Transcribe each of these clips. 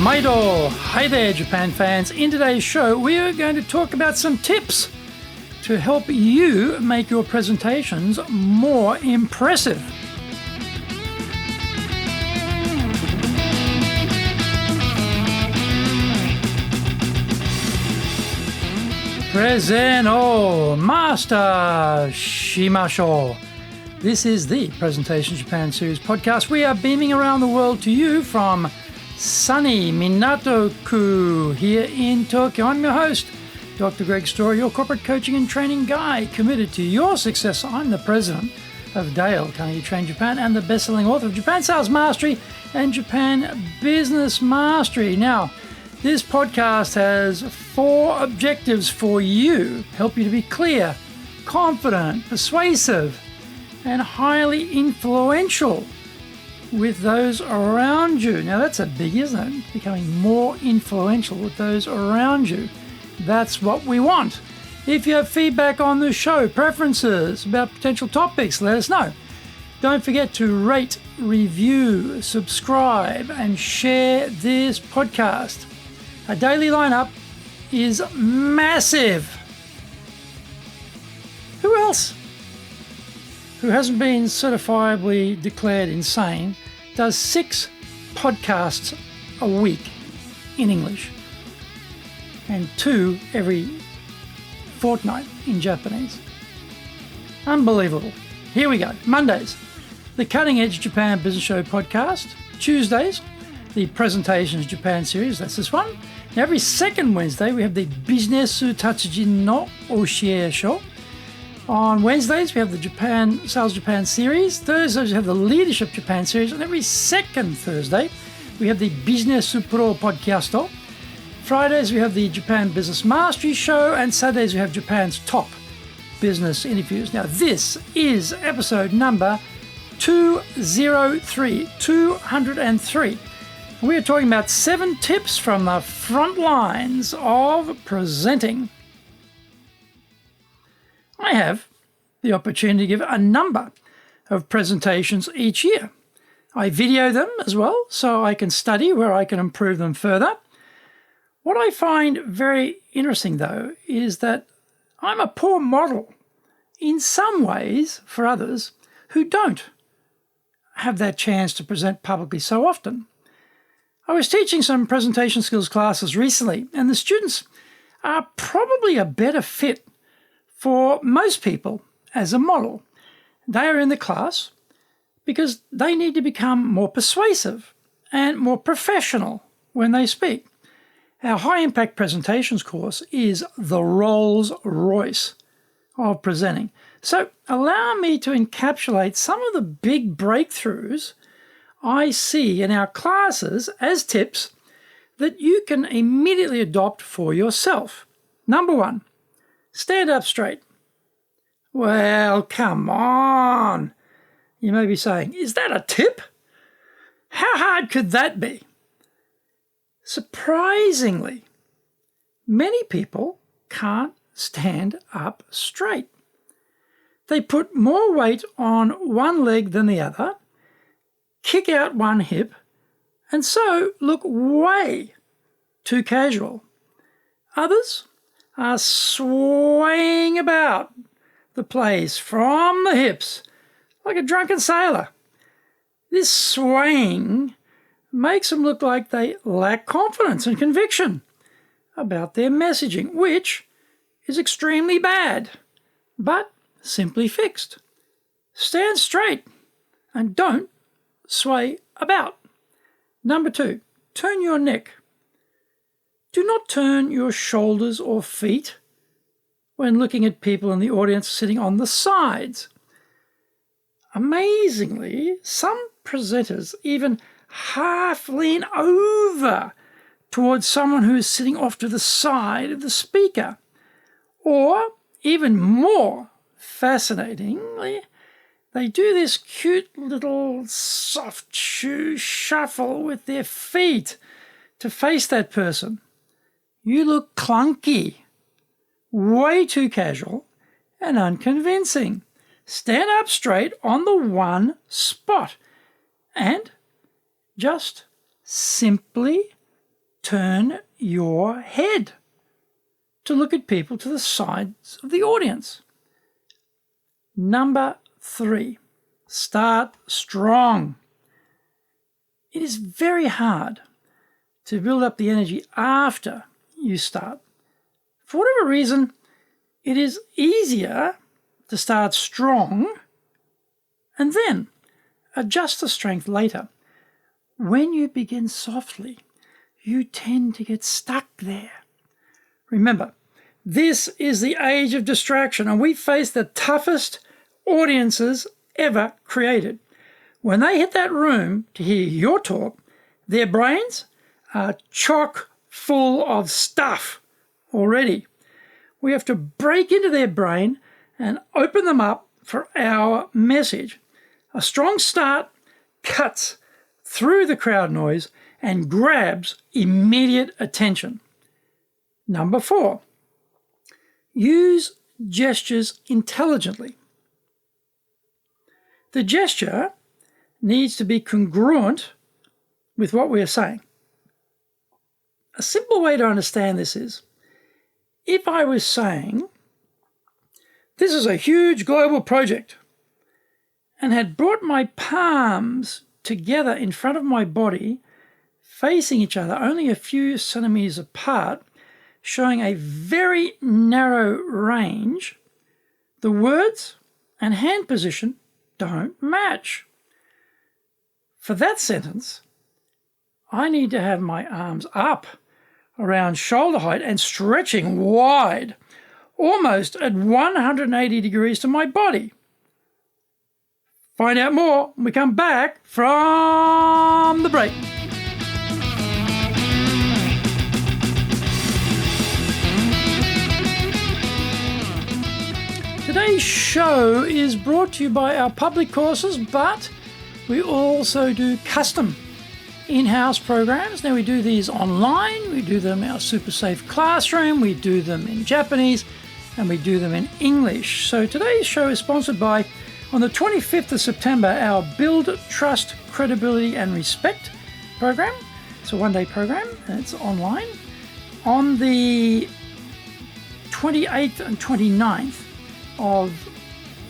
Maido! Hi there, Japan fans. In today's show, we are going to talk about some tips to help you make your presentations more impressive. Preseno Master Shimasho. This is the Presentation Japan Series podcast. We are beaming around the world to you from sunny Minato-ku here in Tokyo. I'm your host, Dr. Greg Story, your corporate coaching and training guy, committed to your success. I'm the president of Dale Carnegie Train Japan and the best-selling author of Japan Sales Mastery and Japan Business Mastery. Now, this podcast has 4 objectives for you. Help you to be clear, confident, persuasive, and highly influential with those around you. Now that's a big, isn't it? Becoming more influential with those around you. That's what we want. If you have feedback on the show, preferences about potential topics, let us know. Don't forget to rate, review, subscribe, and share this podcast. Our daily lineup is massive. Who else, who hasn't been certifiably declared insane, does 6 podcasts a week in English and 2 every fortnight in Japanese? Unbelievable. Here we go. Mondays, the Cutting Edge Japan Business Show podcast. Tuesdays, the Presentations Japan series. That's this one. Now, every second Wednesday, we have the Business Tatsujin no Oshie Show. On Wednesdays, we have the Japan Sales Japan series. Thursdays, we have the Leadership Japan series. And every second Thursday, we have the Business Pro Podcast. Fridays, we have the Japan Business Mastery Show. And Saturdays, we have Japan's top business interviews. Now, this is episode number 203. We are talking about 7 tips from the front lines of presenting. I have the opportunity to give a number of presentations each year. I video them as well, so I can study where I can improve them further. What I find very interesting, though, is that I'm a poor model in some ways for others who don't have that chance to present publicly so often. I was teaching some presentation skills classes recently, and the students are probably a better fit for most people as a model. They are in the class because they need to become more persuasive and more professional when they speak. Our high-impact presentations course is the Rolls Royce of presenting. So allow me to encapsulate some of the big breakthroughs I see in our classes as tips that you can immediately adopt for yourself. Number 1, stand up straight. Well, come on. You may be saying, is that a tip? How hard could that be? Surprisingly, many people can't stand up straight. They put more weight on one leg than the other, kick out one hip, and so look way too casual. Others are swaying about the place from the hips like a drunken sailor. This swaying makes them look like they lack confidence and conviction about their messaging, which is extremely bad, but simply fixed. Stand straight and don't sway about. Number 2, turn your neck. Do not turn your shoulders or feet when looking at people in the audience sitting on the sides. Amazingly, some presenters even half lean over towards someone who is sitting off to the side of the speaker. Or, even more fascinatingly, they do this cute little soft shoe shuffle with their feet to face that person. You look clunky, way too casual, and unconvincing. Stand up straight on the one spot and just simply turn your head to look at people to the sides of the audience. Number 3, start strong. It is very hard to build up the energy after you start. For whatever reason, it is easier to start strong and then adjust the strength later. When you begin softly, you tend to get stuck there. Remember, this is the age of distraction, and we face the toughest audiences ever created. When they hit that room to hear your talk, their brains are chock full of stuff already. We have to break into their brain and open them up for our message. A strong start cuts through the crowd noise and grabs immediate attention. Number 4, use gestures intelligently. The gesture needs to be congruent with what we are saying. A simple way to understand this is, if I was saying, this is a huge global project, and had brought my palms together in front of my body, facing each other only a few centimeters apart, showing a very narrow range, the words and hand position don't match. For that sentence, I need to have my arms up around shoulder height and stretching wide, almost at 180 degrees to my body. Find out more when we come back from the break. Today's show is brought to you by our public courses, but we also do custom in-house programs. Now, we do these online, we do them in our super safe classroom, we do them in Japanese, and we do them in English. So today's show is sponsored by, on the 25th of September, our Build Trust, Credibility and Respect program. It's a one-day program and it's online. On the 28th and 29th of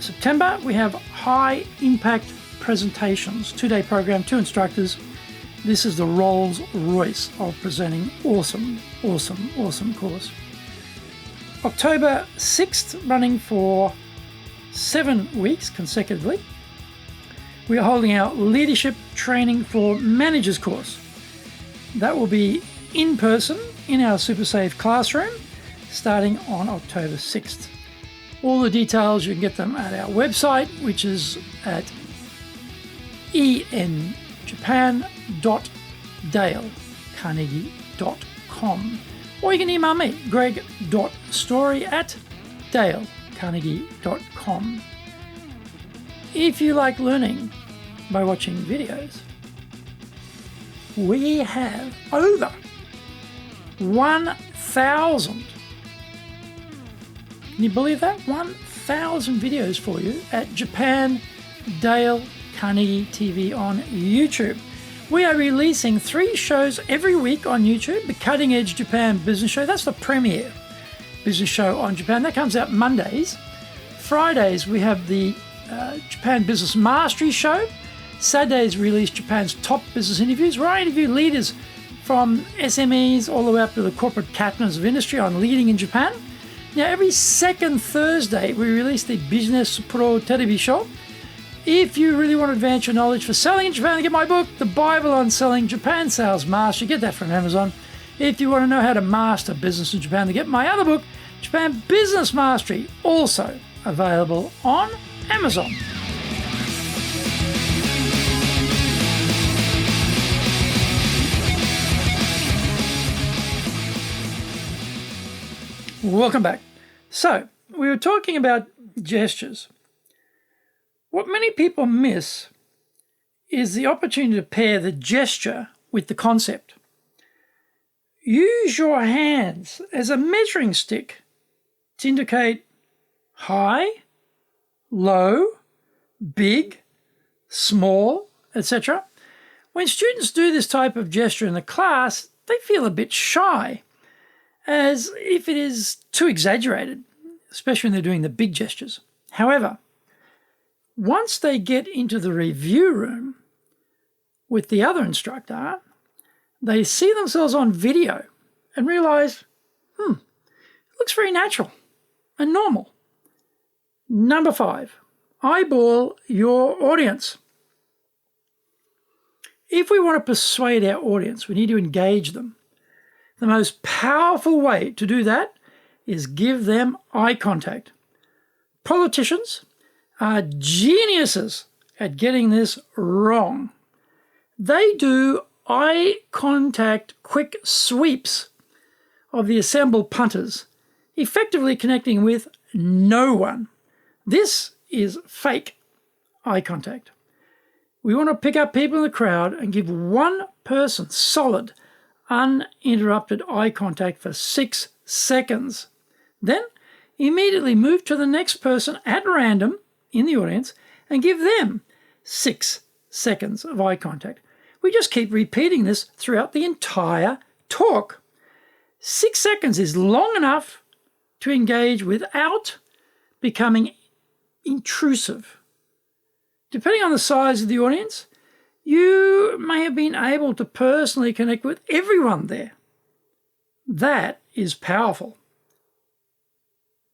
September, we have high impact presentations, 2-day program, 2 instructors. This is the Rolls Royce of presenting awesome course. October 6th, running for 7 weeks consecutively, we are holding our Leadership Training for Managers course. That will be in person in our super safe classroom starting on October 6th. All the details, you can get them at our website, which is at enjapan.dalecarnegie.com. Or you can email me, greg.story@dalecarnegie.com. If you like learning by watching videos, we have over 1,000. Can you believe that? 1,000 videos for you at Japan Dale Carnegie TV on YouTube. We are releasing 3 shows every week on YouTube. The Cutting Edge Japan Business Show, that's the premier business show on Japan. That comes out Mondays. Fridays, we have the Japan Business Mastery Show. Saturdays, we release Japan's top business interviews, where I interview leaders from SMEs all the way up to the corporate captains of industry on leading in Japan. Now, every second Thursday, we release the Business Pro Television Show. If you really want to advance your knowledge for selling in Japan, get my book, The Bible on Selling Japan Sales Master. Get that from Amazon. If you want to know how to master business in Japan, get my other book, Japan Business Mastery, also available on Amazon. Welcome back. So, we were talking about gestures. What many people miss is the opportunity to pair the gesture with the concept. Use your hands as a measuring stick to indicate high, low, big, small, etc. When students do this type of gesture in the class, they feel a bit shy, as if it is too exaggerated, especially when they're doing the big gestures. However, once they get into the review room with the other instructor, they see themselves on video and realise, it looks very natural and normal. Number 5, eyeball your audience. If we want to persuade our audience, we need to engage them. The most powerful way to do that is give them eye contact. Politicians are geniuses at getting this wrong. They do eye contact quick sweeps of the assembled punters, effectively connecting with no one. This is fake eye contact. We want to pick up people in the crowd and give one person solid, uninterrupted eye contact for 6 seconds. Then immediately move to the next person at random in the audience and give them 6 seconds of eye contact. We just keep repeating this throughout the entire talk. 6 seconds is long enough to engage without becoming intrusive. Depending on the size of the audience, you may have been able to personally connect with everyone there. That is powerful.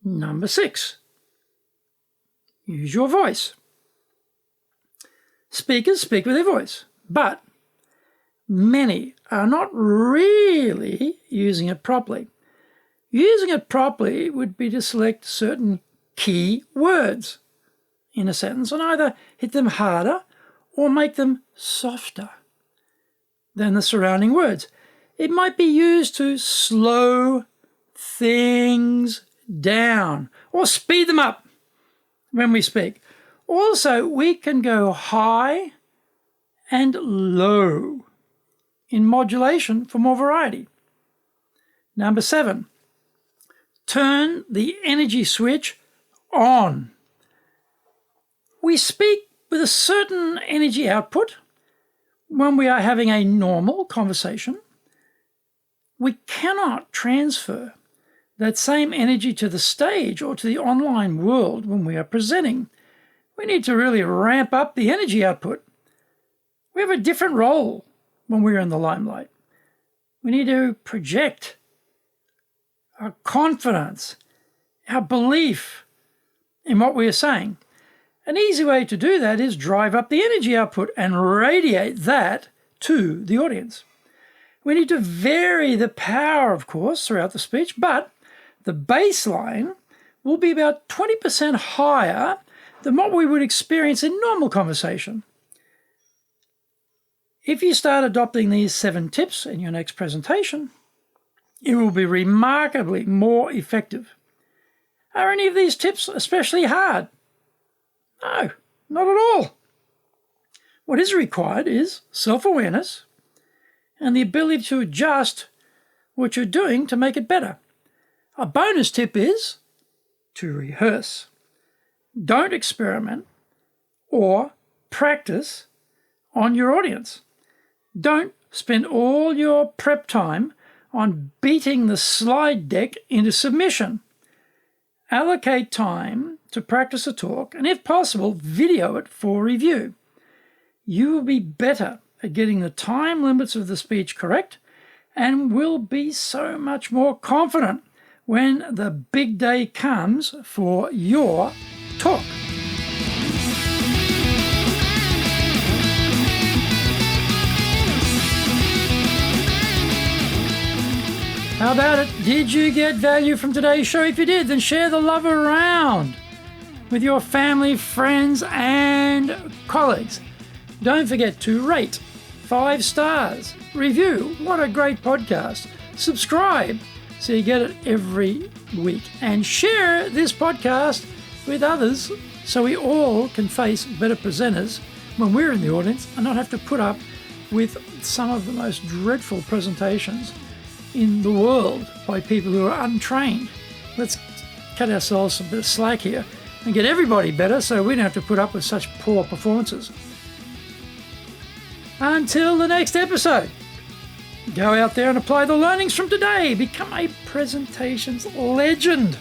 Number 6, use your voice. Speakers speak with their voice, but many are not really using it properly. Using it properly would be to select certain key words in a sentence and either hit them harder or make them softer than the surrounding words. It might be used to slow things down or speed them up when we speak. Also, we can go high and low in modulation for more variety. Number 7, turn the energy switch on. We speak with a certain energy output when we are having a normal conversation. We cannot transfer that same energy to the stage or to the online world when we are presenting. We need to really ramp up the energy output. We have a different role when we're in the limelight. We need to project our confidence, our belief in what we are saying. An easy way to do that is drive up the energy output and radiate that to the audience. We need to vary the power, of course, throughout the speech, but the baseline will be about 20% higher than what we would experience in normal conversation. If you start adopting these 7 tips in your next presentation, it will be remarkably more effective. Are any of these tips especially hard? No, not at all. What is required is self-awareness and the ability to adjust what you're doing to make it better. A bonus tip is to rehearse. Don't experiment or practice on your audience. Don't spend all your prep time on beating the slide deck into submission. Allocate time to practice a talk and, if possible, video it for review. You will be better at getting the time limits of the speech correct and will be so much more confident when the big day comes for your talk. How about it? Did you get value from today's show? If you did, then share the love around with your family, friends, and colleagues. Don't forget to rate 5 stars, review. What a great podcast. Subscribe so you get it every week. And share this podcast with others so we all can face better presenters when we're in the audience and not have to put up with some of the most dreadful presentations in the world by people who are untrained. Let's cut ourselves a bit of slack here and get everybody better so we don't have to put up with such poor performances. Until the next episode, Go out there and apply the learnings from today. Become a presentations legend.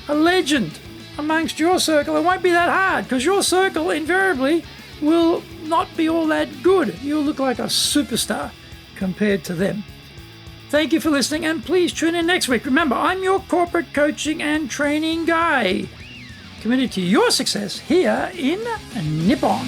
A legend amongst your circle. It won't be that hard because your circle invariably will not be all that good. You'll look like a superstar compared to them. Thank you for listening, and please tune in next week. Remember, I'm your corporate coaching and training guy, committed to your success here in Nippon.